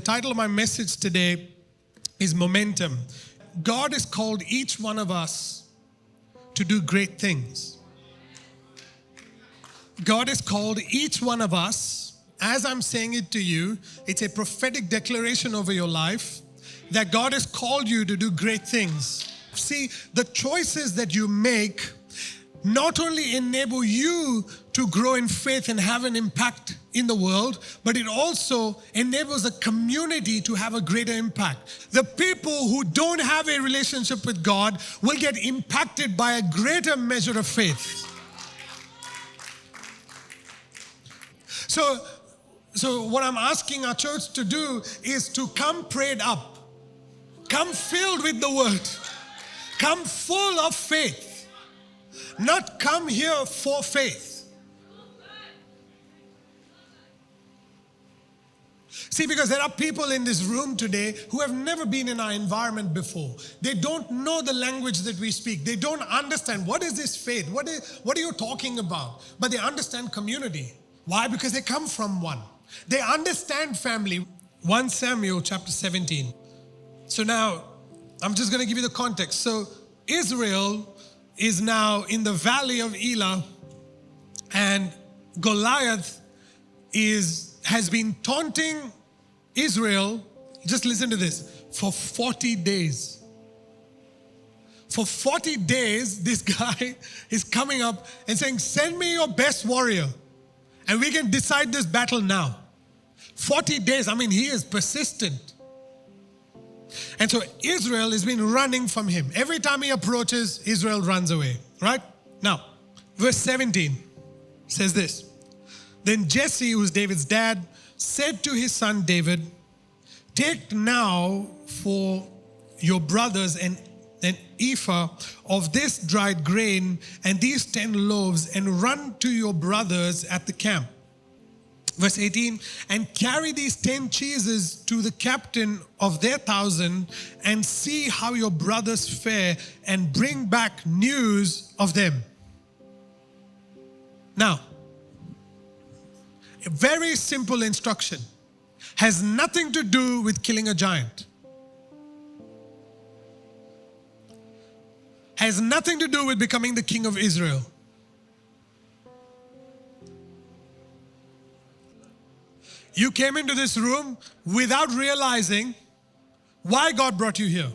title of my message today is Momentum. God has called each one of us to do great things. God has called each one of us, as I'm saying it to you, it's a prophetic declaration over your life that God has called you to do great things. See, the choices that you make not only enable you to grow in faith and have an impact in the world, but it also enables a community to have a greater impact. The people who don't have a relationship with God will get impacted by a greater measure of faith. So what I'm asking our church to do is to come prayed up, come filled with the word, come full of faith. Not come here for faith. See, because there are people in this room today who have never been in our environment before. They don't know the language that we speak. They don't understand what is this faith? What are you talking about? But they understand community. Why? Because they come from one. They understand family. 1 Samuel chapter 17. So now, I'm just going to give you the context. So Israel is now in the valley of Elah, and Goliath has been taunting Israel, just listen to this, for 40 days. For 40 days, this guy is coming up and saying, send me your best warrior, and we can decide this battle now. 40 days, I mean, he is persistent. And so Israel has been running from him. Every time he approaches, Israel runs away, right? Now, verse 17 says this. Then Jesse, who is David's dad, said to his son David, take now for your brothers an ephah of this dried grain and these 10 loaves and run to your brothers at the camp. Verse 18, and carry these 10 cheeses to the captain of their 1,000 and see how your brothers fare and bring back news of them. Now, a very simple instruction. Has nothing to do with killing a giant. Has nothing to do with becoming the king of Israel. You came into this room without realizing why God brought you here.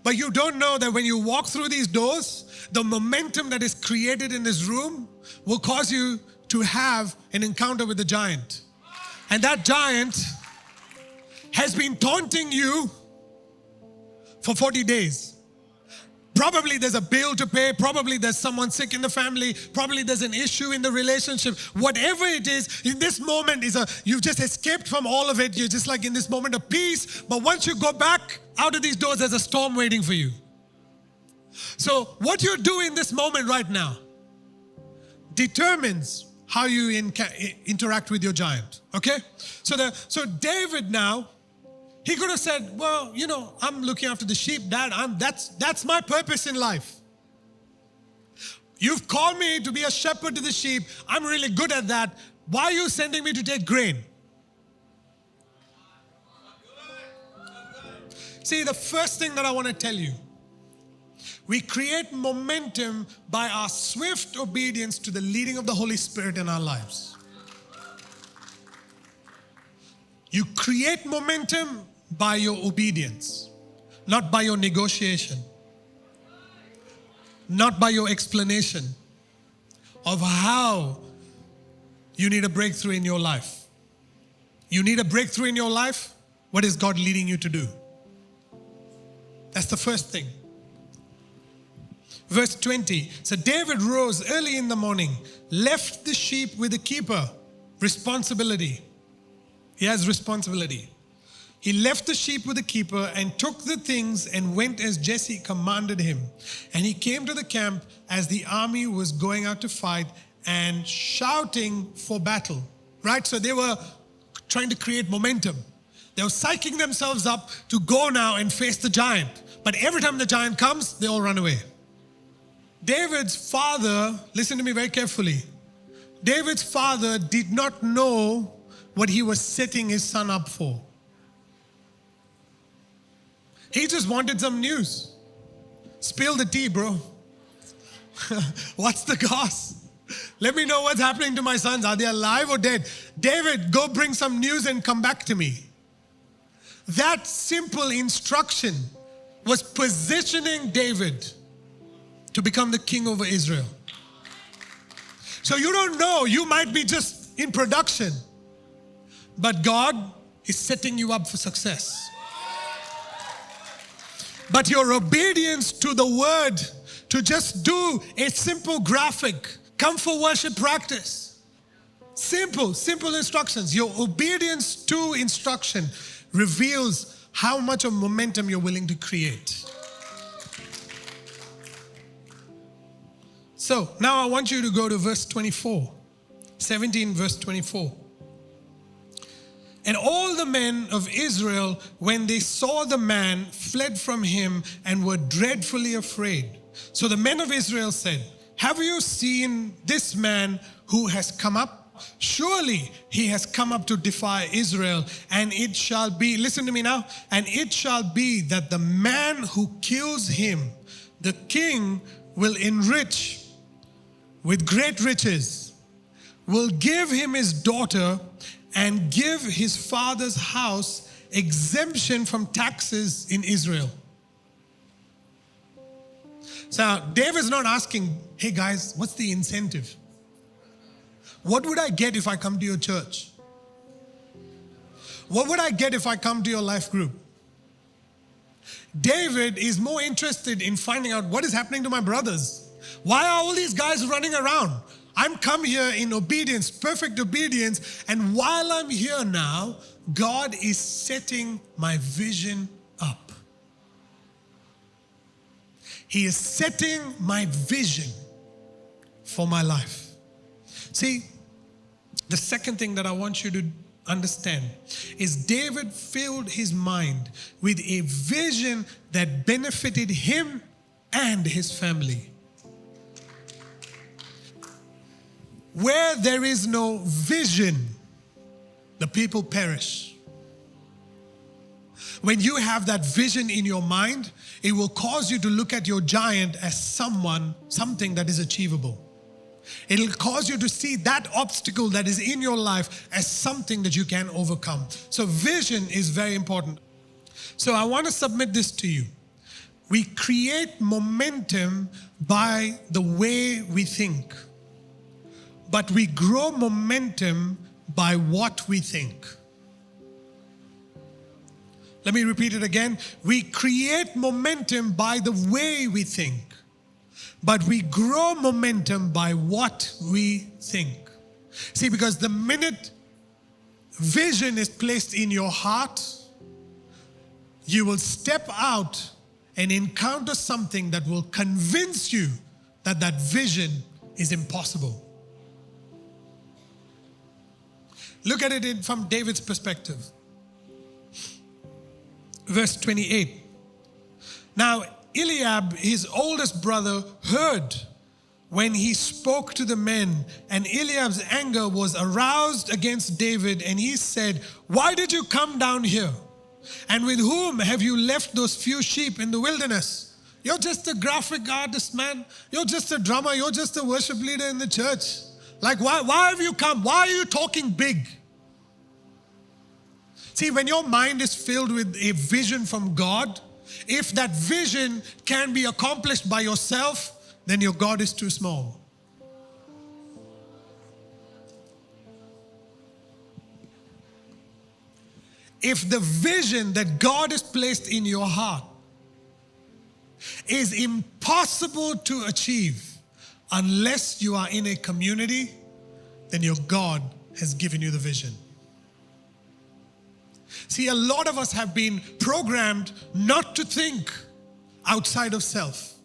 But you don't know that when you walk through these doors, the momentum that is created in this room will cause you to have an encounter with the giant. And that giant has been taunting you for 40 days. Probably there's a bill to pay. Probably there's someone sick in the family. Probably there's an issue in the relationship. Whatever it is, in this moment you've just escaped from all of it. You're just like in this moment of peace. But once you go back out of these doors, there's a storm waiting for you. So what you do in this moment right now determines how you interact with your giant. Okay? So David now, he could have said, well, I'm looking after the sheep, Dad. That's my purpose in life. You've called me to be a shepherd to the sheep. I'm really good at that. Why are you sending me to take grain? See, the first thing that I want to tell you, we create momentum by our swift obedience to the leading of the Holy Spirit in our lives. You create momentum by your obedience, not by your negotiation, not by your explanation of how you need a breakthrough in your life. You need a breakthrough in your life? What is God leading you to do? That's the first thing. Verse 20, so David rose early in the morning, left the sheep with the keeper. Responsibility. He has responsibility. He left the sheep with the keeper and took the things and went as Jesse commanded him. And he came to the camp as the army was going out to fight and shouting for battle. Right? So they were trying to create momentum. They were psyching themselves up to go now and face the giant. But every time the giant comes, they all run away. David's father, listen to me very carefully. David's father did not know what he was setting his son up for. He just wanted some news. Spill the tea, bro. What's the goss? Let me know what's happening to my sons. Are they alive or dead? David, go bring some news and come back to me. That simple instruction was positioning David to become the king over Israel. So you don't know, you might be just in production, but God is setting you up for success. But your obedience to the word, to just do a simple graphic, come for worship practice. Simple instructions. Your obedience to instruction reveals how much of momentum you're willing to create. So now I want you to go to verse 24, 17 verse 24. And all the men of Israel, when they saw the man, fled from him and were dreadfully afraid. So the men of Israel said, have you seen this man who has come up? Surely he has come up to defy Israel, and it shall be, listen to me now, and it shall be that the man who kills him, the king will enrich with great riches, will give him his daughter, and give his father's house exemption from taxes in Israel. So David's not asking, hey guys, what's the incentive? What would I get if I come to your church? What would I get if I come to your life group? David is more interested in finding out what is happening to my brothers. Why are all these guys running around? I'm come here in obedience, perfect obedience, and while I'm here now, God is setting my vision up. He is setting my vision for my life. See, the second thing that I want you to understand is David filled his mind with a vision that benefited him and his family. Where there is no vision, the people perish. When you have that vision in your mind, it will cause you to look at your giant as something that is achievable. It'll cause you to see that obstacle that is in your life as something that you can overcome. So vision is very important. So I want to submit this to you. We create momentum by the way we think. But we grow momentum by what we think. Let me repeat it again. We create momentum by the way we think, but we grow momentum by what we think. See, because the minute vision is placed in your heart, you will step out and encounter something that will convince you that that vision is impossible. Look at it from David's perspective. Verse 28. Now Eliab, his oldest brother, heard when he spoke to the men, and Eliab's anger was aroused against David, and he said, why did you come down here? And with whom have you left those few sheep in the wilderness? You're just a graphic artist, man. You're just a drummer. You're just a worship leader in the church. Like, why have you come? Why are you talking big? See, when your mind is filled with a vision from God, if that vision can be accomplished by yourself, then your God is too small. If the vision that God has placed in your heart is impossible to achieve unless you are in a community, then your God has given you the vision. See, a lot of us have been programmed not to think outside of self.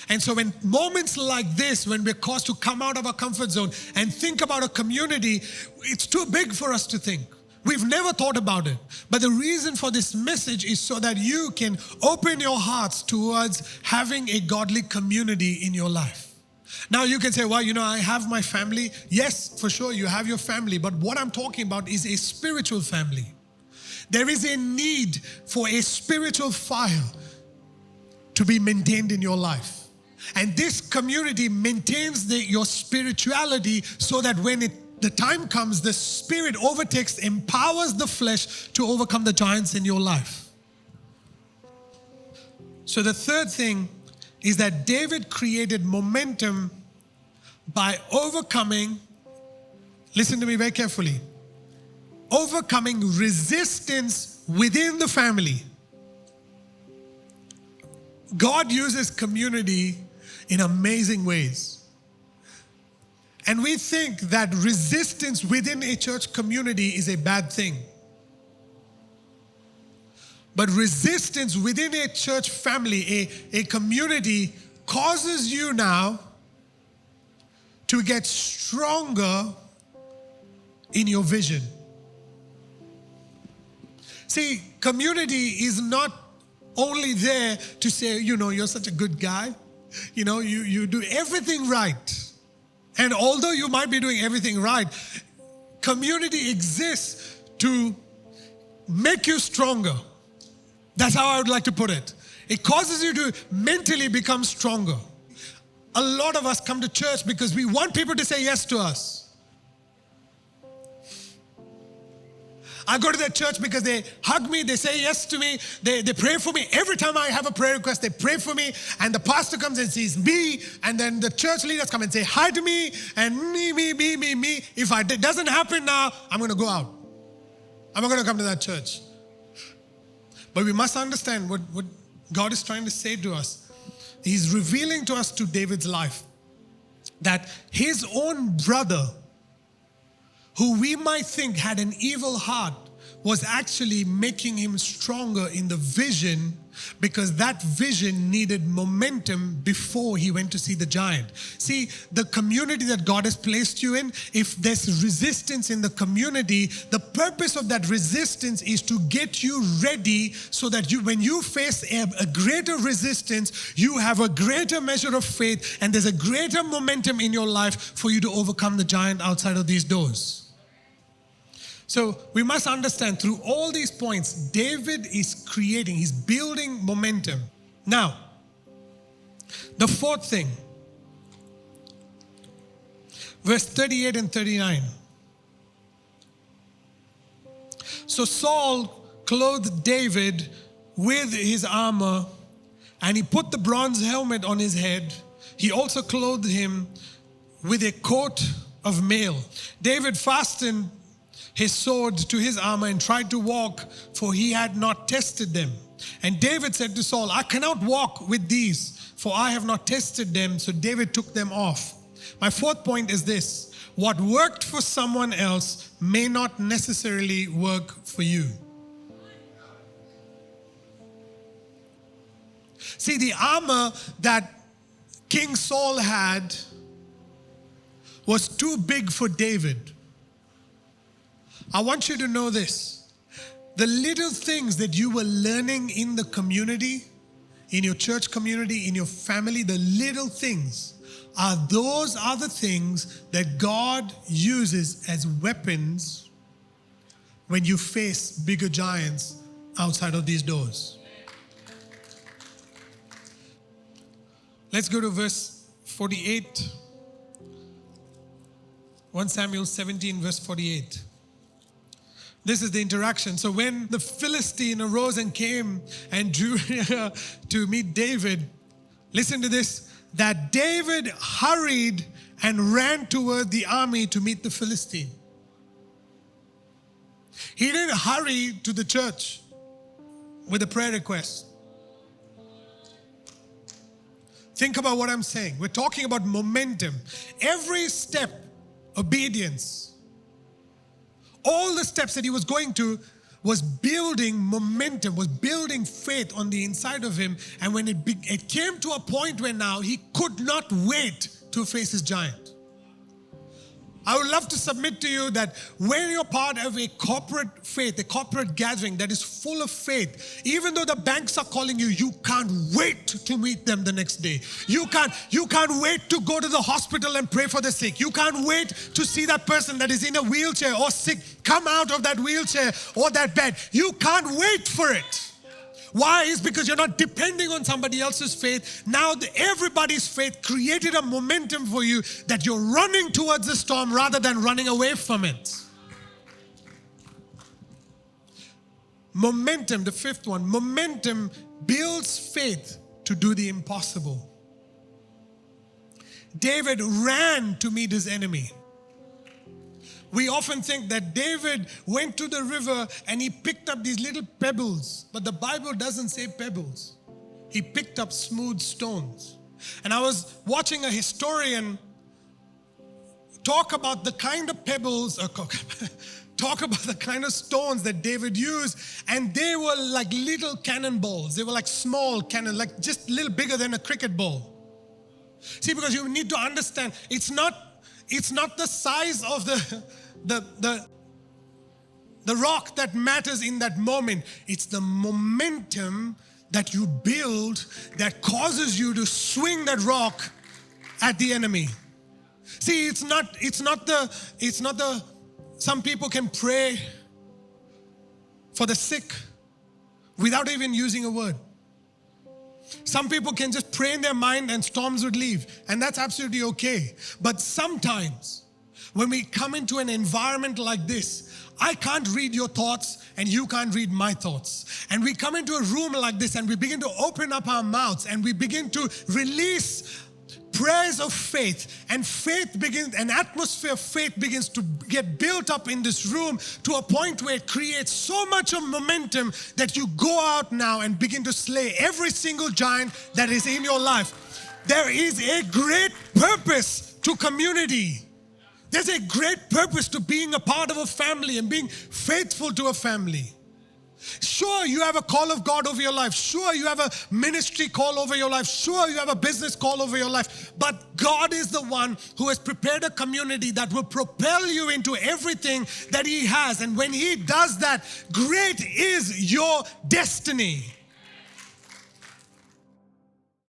And so when moments like this, when we're caused to come out of our comfort zone and think about a community, it's too big for us to think. We've never thought about it. But the reason for this message is so that you can open your hearts towards having a godly community in your life. Now you can say, well, I have my family. Yes, for sure, you have your family. But what I'm talking about is a spiritual family. There is a need for a spiritual fire to be maintained in your life. And this community maintains your spirituality so that when the time comes, the Spirit overtakes, empowers the flesh to overcome the giants in your life. So the third thing is that David created momentum by overcoming, listen to me very carefully, overcoming resistance within the family. God uses community in amazing ways. And we think that resistance within a church community is a bad thing. But resistance within a church family, a community, causes you now to get stronger in your vision. See, community is not only there to say, you're such a good guy. You do everything right. And although you might be doing everything right, community exists to make you stronger. That's how I would like to put it. It causes you to mentally become stronger. A lot of us come to church because we want people to say yes to us. I go to that church because they hug me, they say yes to me, they pray for me. Every time I have a prayer request, they pray for me, and the pastor comes and sees me, and then the church leaders come and say hi to me, and me. If it doesn't happen now, I'm going to go out. I'm not going to come to that church. But we must understand what God is trying to say to us. He's revealing to us through David's life that his own brother, who we might think had an evil heart, was actually making him stronger in the vision, because that vision needed momentum before he went to see the giant. See, the community that God has placed you in, if there's resistance in the community, the purpose of that resistance is to get you ready so that when you face a greater resistance, you have a greater measure of faith, and there's a greater momentum in your life for you to overcome the giant outside of these doors. So we must understand, through all these points, David is creating, he's building momentum. Now, the fourth thing, verse 38 and 39. So Saul clothed David with his armor, and he put the bronze helmet on his head. He also clothed him with a coat of mail. David fastened his sword to his armor and tried to walk, for he had not tested them. And David said to Saul, I cannot walk with these, for I have not tested them. So David took them off. My fourth point is this: what worked for someone else may not necessarily work for you. See, the armor that King Saul had was too big for David. I want you to know this. The little things that you were learning in the community, in your church community, in your family, the little things are the things that God uses as weapons when you face bigger giants outside of these doors. Let's go to verse 48. 1 Samuel 17, verse 48. This is the interaction. So when the Philistine arose and came and drew to meet David, listen to this, that David hurried and ran toward the army to meet the Philistine. He didn't hurry to the church with a prayer request. Think about what I'm saying. We're talking about momentum. Every step, obedience. All the steps that he was going to was building momentum, was building faith on the inside of him. And when it came to a point where now he could not wait to face his giant. I would love to submit to you that when you're part of a corporate faith, a corporate gathering that is full of faith, even though the banks are calling you, you can't wait to meet them the next day. You can't wait to go to the hospital and pray for the sick. You can't wait to see that person that is in a wheelchair or sick come out of that wheelchair or that bed. You can't wait for it. Why? Is because you're not depending on somebody else's faith. Now everybody's faith created a momentum for you that you're running towards the storm rather than running away from it. Momentum, the fifth one. Momentum builds faith to do the impossible. David ran to meet his enemy. We often think that David went to the river and he picked up these little pebbles, but the Bible doesn't say pebbles. He picked up smooth stones. And I was watching a historian talk about the kind of pebbles, talk about the kind of stones that David used, and they were like little cannonballs. They were like small cannon, like just a little bigger than a cricket ball. See, because you need to understand, it's not the size of the rock that matters in that moment. It's the momentum that you build that causes you to swing that rock at the enemy. See, it's not the some people can pray for the sick without even using a word. Some people can just pray in their mind and storms would leave, and that's absolutely okay. But sometimes when we come into an environment like this, I can't read your thoughts and you can't read my thoughts. And we come into a room like this and we begin to open up our mouths and we begin to release prayers of faith, and an atmosphere of faith begins to get built up in this room to a point where it creates so much of momentum that you go out now and begin to slay every single giant that is in your life. There is a great purpose to community. There's a great purpose to being a part of a family and being faithful to a family. Sure, you have a call of God over your life. Sure, you have a ministry call over your life. Sure, you have a business call over your life. But God is the one who has prepared a community that will propel you into everything that He has. And when He does that, great is your destiny.